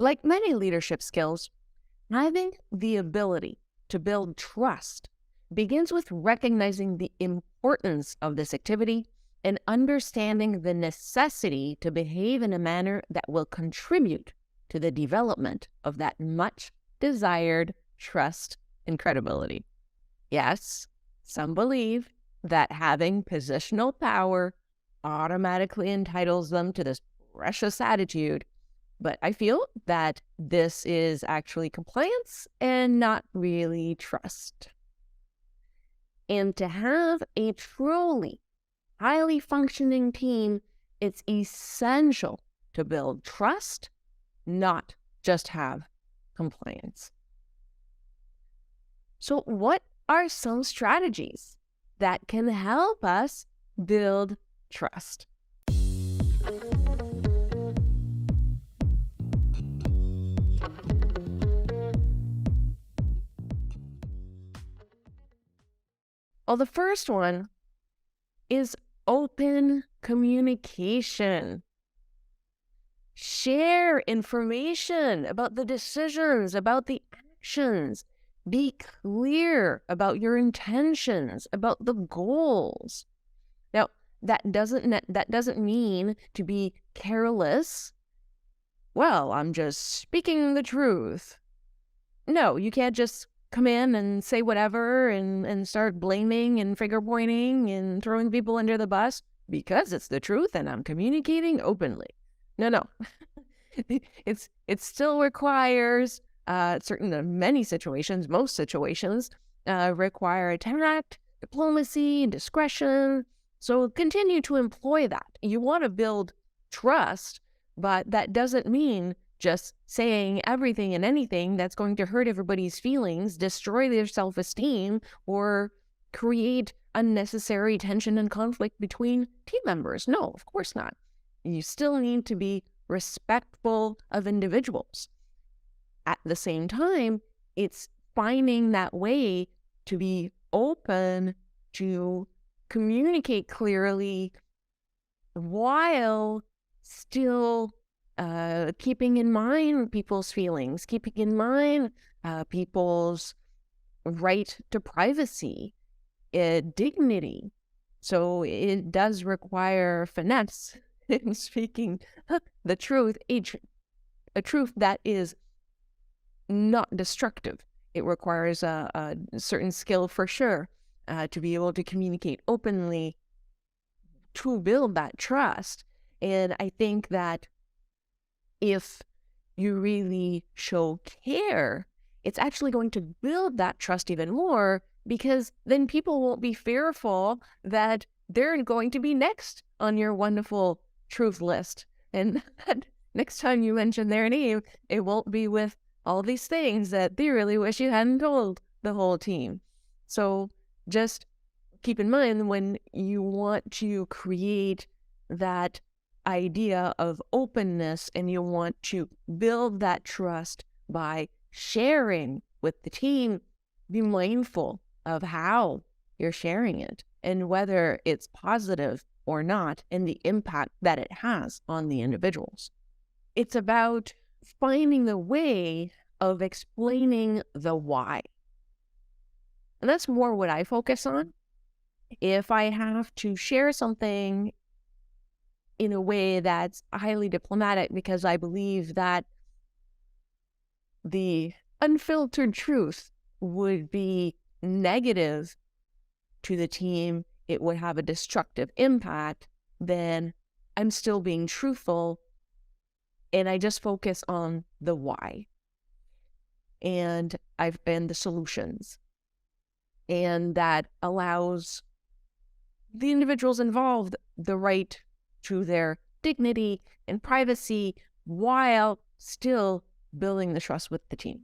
Like many leadership skills, having the ability to build trust begins with recognizing the importance of this activity and understanding the necessity to behave in a manner that will contribute to the development of that much desired trust and credibility. Yes, some believe that having positional power automatically entitles them to this precious attitude, but I feel that this is actually compliance and not really trust. And to have a truly highly functioning team, it's essential to build trust, not just have compliance. So, what are some strategies that can help us build trust? Well, the first one is open communication. Share information about the decisions, about the actions. Be clear about your intentions, about the goals. Now, that doesn't mean to be careless. Well, I'm just speaking the truth. No, you can't just come in and say whatever and start blaming and finger pointing and throwing people under the bus because it's the truth and I'm communicating openly. No. It still requires many situations, most situations require tact, diplomacy, and discretion. So continue to employ that. You want to build trust, but that doesn't mean just saying everything and anything that's going to hurt everybody's feelings, destroy their self-esteem, or create unnecessary tension and conflict between team members. No, of course not. You still need to be respectful of individuals. At the same time, it's finding that way to be open, to communicate clearly while still keeping in mind people's feelings, keeping in mind people's right to privacy, dignity. So it does require finesse in speaking the truth, a truth that is not destructive. It requires a certain skill for sure to be able to communicate openly to build that trust. And I think that if you really show care, it's actually going to build that trust even more, because then people won't be fearful that they're going to be next on your wonderful truth list. And that next time you mention their name, it won't be with all these things that they really wish you hadn't told the whole team. So just keep in mind, when you want to create that idea of openness and you want to build that trust by sharing with the team, be mindful of how you're sharing it and whether it's positive or not and the impact that it has on the individuals. It's about finding the way of explaining the why. And that's more what I focus on. If I have to share something in a way that's highly diplomatic because I believe that the unfiltered truth would be negative to the team, it would have a destructive impact, then I'm still being truthful and I just focus on the why and the solutions. And that allows the individuals involved the right to their dignity and privacy while still building the trust with the team.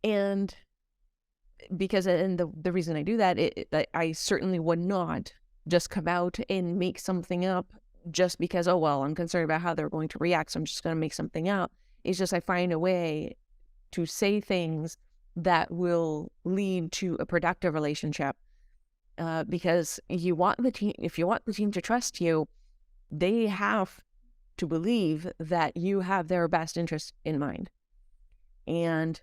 And the reason I do that, I certainly would not just come out and make something up just because, oh, well, I'm concerned about how they're going to react, so I'm just going to make something up. It's just I find a way to say things that will lead to a productive relationship. Because if you want the team to trust you, they have to believe that you have their best interest in mind. And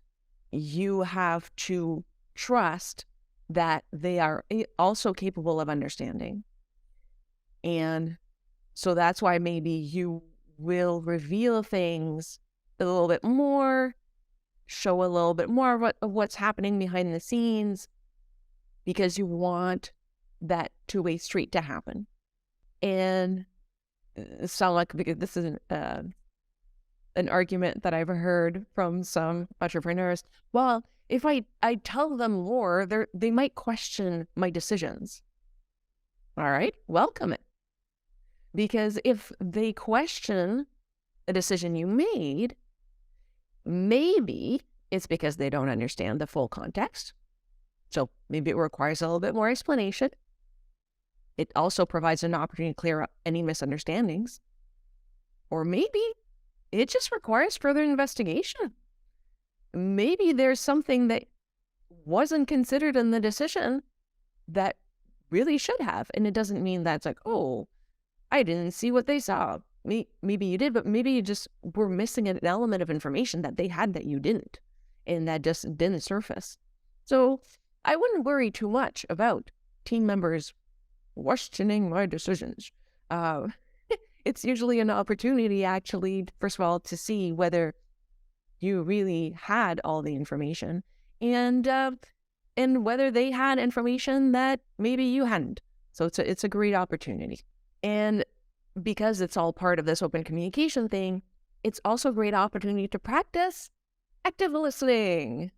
you have to trust that they are also capable of understanding. And so that's why maybe you will reveal things a little bit more, show a little bit more of what's happening behind the scenes, because you want that two-way street to happen. And it sounds like, because this is an argument that I've heard from some entrepreneurs. Well, if I tell them more, they might question my decisions. All right, welcome it. Because if they question a decision you made, maybe it's because they don't understand the full context. So maybe it requires a little bit more explanation. It also provides an opportunity to clear up any misunderstandings. Or maybe it just requires further investigation. Maybe there's something that wasn't considered in the decision that really should have. And it doesn't mean that's like, oh, I didn't see what they saw. Maybe you did, but maybe you just were missing an element of information that they had that you didn't, and that just didn't surface. So I wouldn't worry too much about team members questioning my decisions. It's usually an opportunity, actually, first of all, to see whether you really had all the information, and whether they had information that maybe you hadn't. So it's a great opportunity. And because it's all part of this open communication thing, it's also a great opportunity to practice active listening.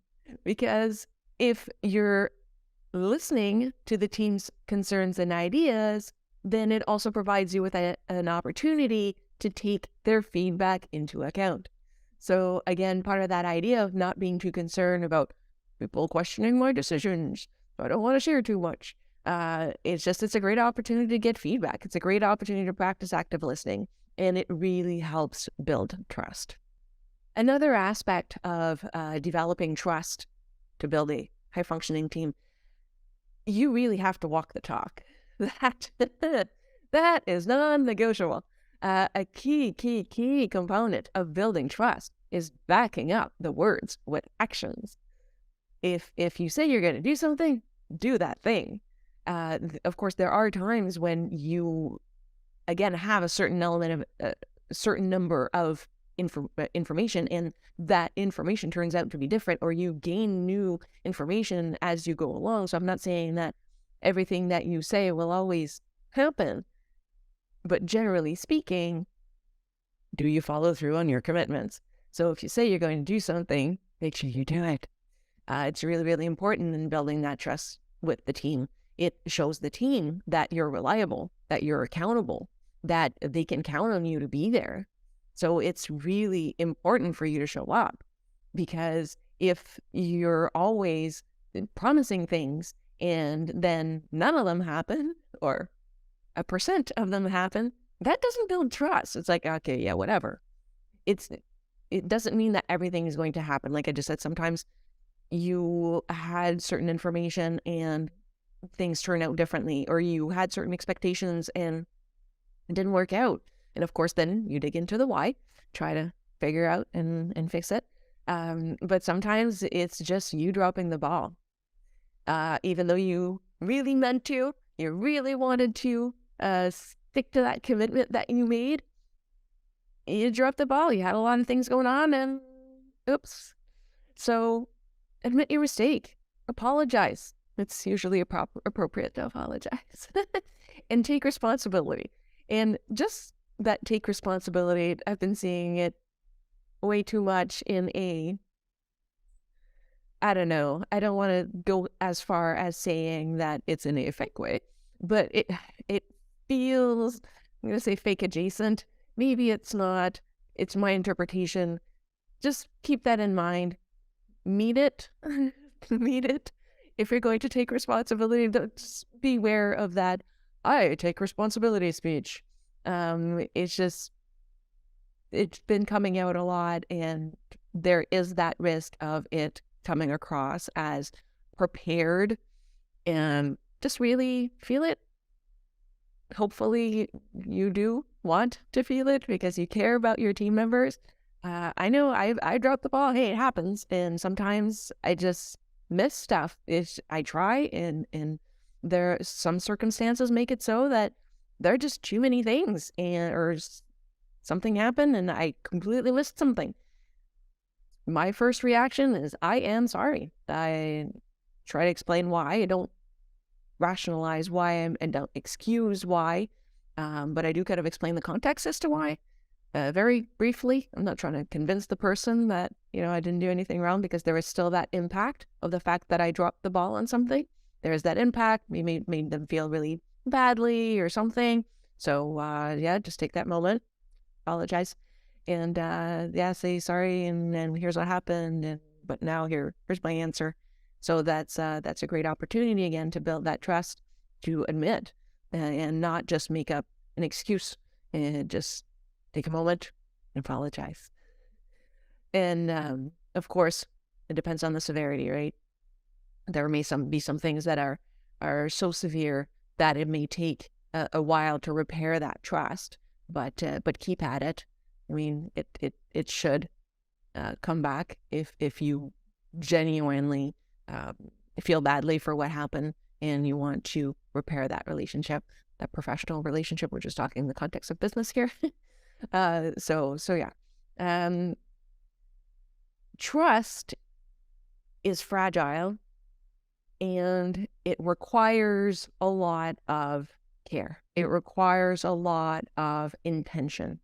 Because if you're listening to the team's concerns and ideas, then it also provides you with an opportunity to take their feedback into account. So again, part of that idea of not being too concerned about people questioning my decisions, I don't want to share too much. It's a great opportunity to get feedback. It's a great opportunity to practice active listening, and it really helps build trust. Another aspect of developing trust to build a high-functioning team, you really have to walk the talk. That is non-negotiable. A key component of building trust is backing up the words with actions. If you say you're going to do something, do that thing. Of course, there are times when you, again, have a certain element of a certain number of information, and that information turns out to be different, or you gain new information as you go along. So I'm not saying that everything that you say will always happen, but generally speaking, do you follow through on your commitments? So if you say you're going to do something, make sure you do it. It's really, really important in building that trust with the team. It shows the team that you're reliable, that you're accountable, that they can count on you to be there. So it's really important for you to show up, because if you're always promising things and then none of them happen, or 1% of them happen, that doesn't build trust. It's like, okay, yeah, whatever. It doesn't mean that everything is going to happen. Like I just said, sometimes you had certain information and things turn out differently, or you had certain expectations and it didn't work out. And of course, then you dig into the why, try to figure out and fix it. But sometimes it's just you dropping the ball. Even though you really meant to, you really wanted to stick to that commitment that you made, you dropped the ball. You had a lot of things going on and oops. So admit your mistake. Apologize. It's usually appropriate to apologize. And take responsibility. And just that take responsibility, I've been seeing it way too much in I don't know, I don't want to go as far as saying that it's in a fake way, but it feels, I'm going to say fake adjacent. Maybe it's not. It's my interpretation. Just keep that in mind. Meet it. Meet it. If you're going to take responsibility, just beware of that I take responsibility speech. It's been coming out a lot, and there is that risk of it coming across as prepared, and just really feel it. Hopefully you do want to feel it because you care about your team members. I know I dropped the ball. Hey, it happens. And sometimes I just miss stuff. I try and there some circumstances make it so that there are just too many things or something happened and I completely missed something. My first reaction is I am sorry. I try to explain why. I don't rationalize why and don't excuse why. But I do kind of explain the context as to why. Very briefly. I'm not trying to convince the person that, I didn't do anything wrong because there is still that impact of the fact that I dropped the ball on something. There is that impact. We made them feel really badly or something. So, just take that moment, apologize, and, say sorry, and here's what happened, but now here's my answer. So that's a great opportunity again to build that trust, to admit, and not just make up an excuse and just take a moment and apologize. And of course, it depends on the severity, right? There may be some things that are so severe that it may take a while to repair that trust, but keep at it. I mean, it should come back if you genuinely feel badly for what happened and you want to repair that relationship, that professional relationship. We're just talking in the context of business here. So yeah. Trust is fragile and it requires a lot of care. It requires a lot of intention.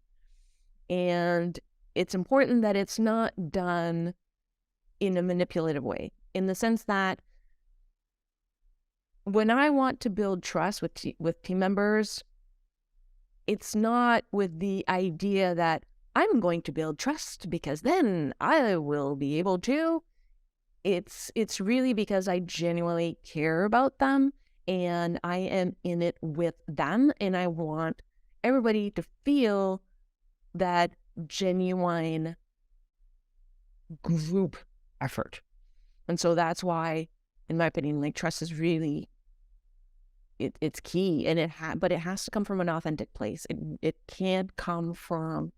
And it's important that it's not done in a manipulative way, in the sense that when I want to build trust with team members, it's not with the idea that I'm going to build trust because then I will be able to. It's really because I genuinely care about them and I am in it with them, and I want everybody to feel that genuine group effort. And so that's why, in my opinion, like, trust is really, it's key, and but it has to come from an authentic place. It can't come from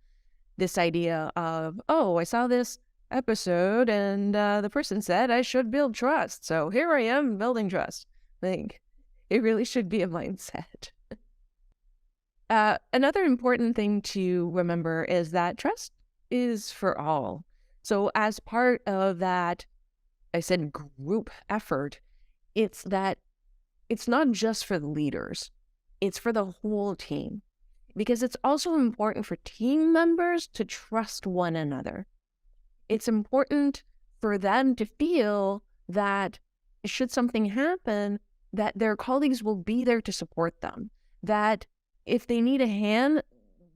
this idea of, oh, I saw this episode and the person said I should build trust, so here I am building trust. Like, it really should be a mindset. Another important thing to remember is that trust is for all. So as part of that, I said group effort, it's not just for the leaders, it's for the whole team. Because it's also important for team members to trust one another. It's important for them to feel that should something happen, that their colleagues will be there to support them. That if they need a hand,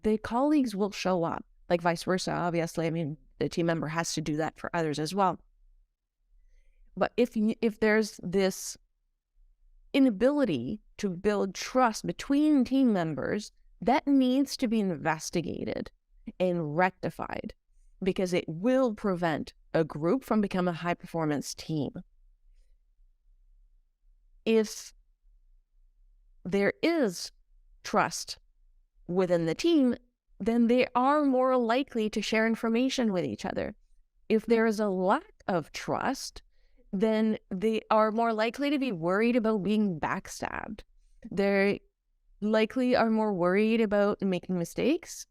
the colleagues will show up, like vice versa. Obviously, I mean, the team member has to do that for others as well. But if there's this inability to build trust between team members, that needs to be investigated and rectified, because it will prevent a group from becoming a high-performance team. If there is trust within the team, then they are more likely to share information with each other. If there is a lack of trust, then they are more likely to be worried about being backstabbed. They likely are more worried about making mistakes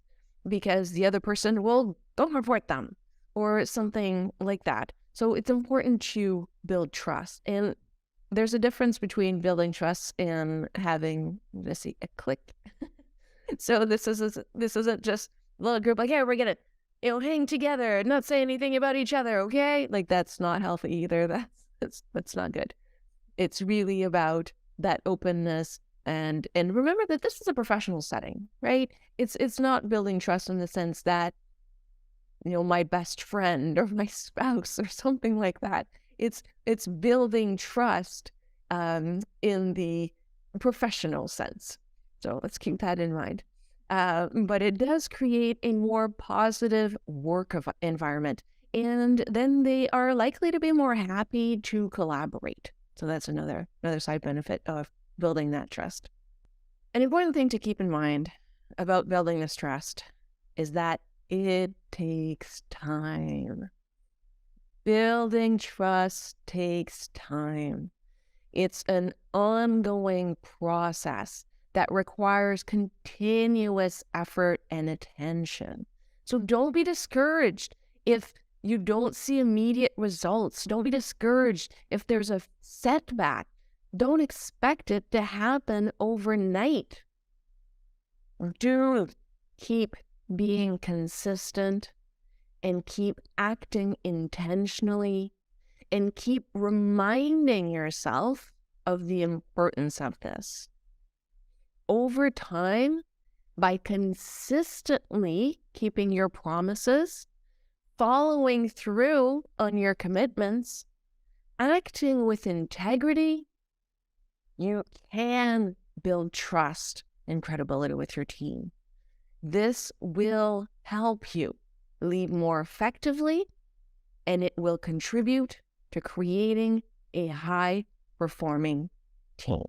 because the other person don't report them or something like that. So it's important to build trust. And there's a difference between building trust and having, let's see, a clique. So this isn't just a little group like, yeah, we're gonna, hang together, not say anything about each other, okay? Like, that's not healthy either. That's not good. It's really about that openness, and remember that this is a professional setting, right? It's not building trust in the sense that, my best friend or my spouse or something like that. It's building trust in the professional sense. So let's keep that in mind. But it does create a more positive work environment, and then they are likely to be more happy to collaborate. So that's another side benefit of building that trust. An important thing to keep in mind about building this trust is that it takes time. Building trust takes time. It's an ongoing process that requires continuous effort and attention. So don't be discouraged if you don't see immediate results. Don't be discouraged if there's a setback. Don't expect it to happen overnight. Do keep being consistent and keep acting intentionally and keep reminding yourself of the importance of this. Over time, by consistently keeping your promises, following through on your commitments, acting with integrity, you can build trust and credibility with your team. This will help you lead more effectively, and it will contribute to creating a high-performing team.